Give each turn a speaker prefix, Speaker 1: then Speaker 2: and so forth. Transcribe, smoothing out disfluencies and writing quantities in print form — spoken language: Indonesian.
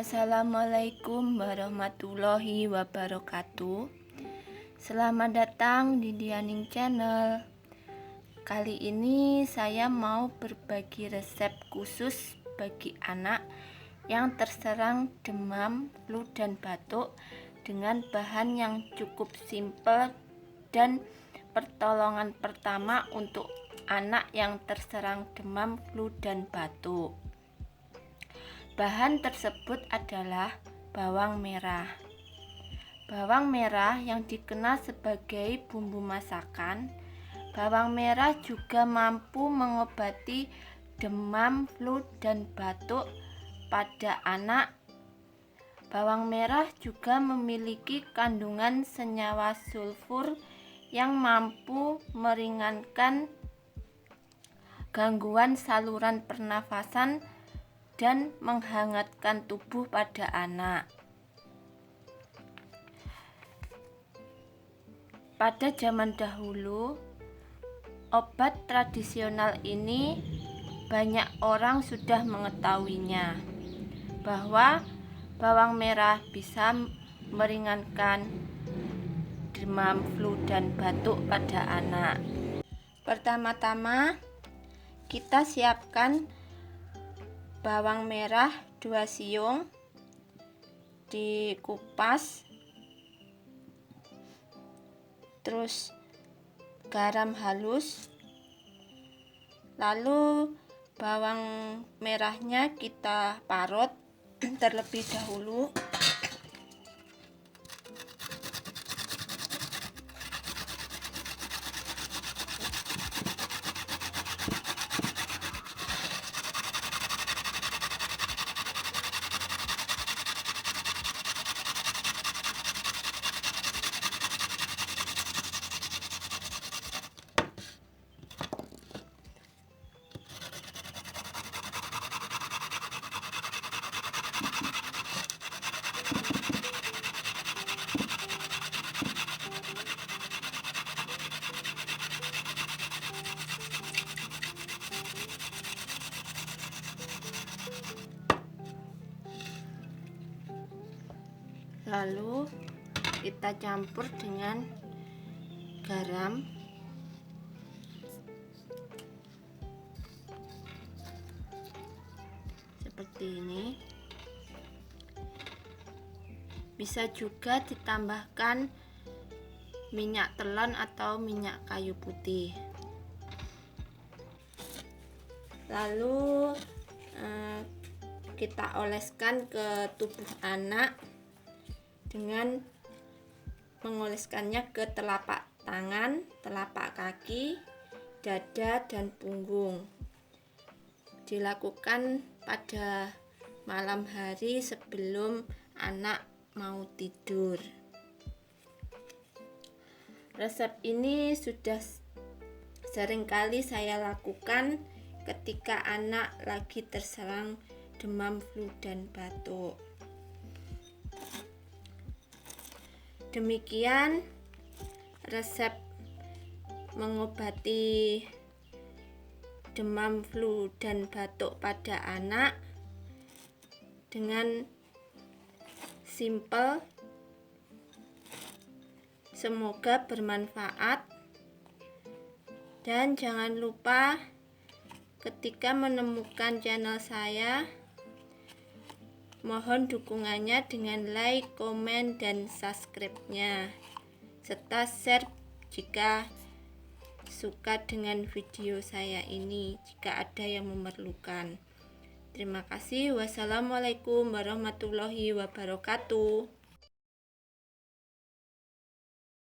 Speaker 1: Assalamualaikum warahmatullahi wabarakatuh. Selamat datang di Dianing Channel. Kali ini saya mau berbagi resep khusus bagi anak yang terserang demam, flu, dan batuk dengan bahan yang cukup simpel dan pertolongan pertama untuk anak yang terserang demam, flu, dan batuk. Bahan tersebut adalah bawang merah. Bawang merah yang dikenal sebagai bumbu masakan. Bawang merah juga mampu mengobati demam, flu, dan batuk pada anak. Bawang merah juga memiliki kandungan senyawa sulfur yang mampu meringankan gangguan saluran pernafasan dan menghangatkan tubuh pada anak. Pada zaman dahulu, obat tradisional ini banyak orang sudah mengetahuinya, bahwa bawang merah bisa meringankan demam, flu, dan batuk pada anak. Pertama-tama, kita siapkan bawang merah 2 siung, dikupas, terus garam halus, lalu bawang merahnya kita parut terlebih dahulu. Lalu kita campur dengan garam, seperti ini. Bisa juga ditambahkan minyak telon atau minyak kayu putih. Lalu kita oleskan ke tubuh anak dengan mengoleskannya ke telapak tangan, telapak kaki, dada, dan punggung. Dilakukan pada malam hari sebelum anak mau tidur. Resep ini sudah sering kali saya lakukan ketika anak lagi terserang demam, flu, dan batuk. Demikian resep mengobati demam, flu, dan batuk pada anak dengan simple. Semoga bermanfaat, dan jangan lupa ketika menemukan channel saya, mohon dukungannya dengan like, komen, dan subscribe-nya, serta share jika suka dengan video saya ini, jika ada yang memerlukan. Terima kasih. Wassalamualaikum warahmatullahi wabarakatuh.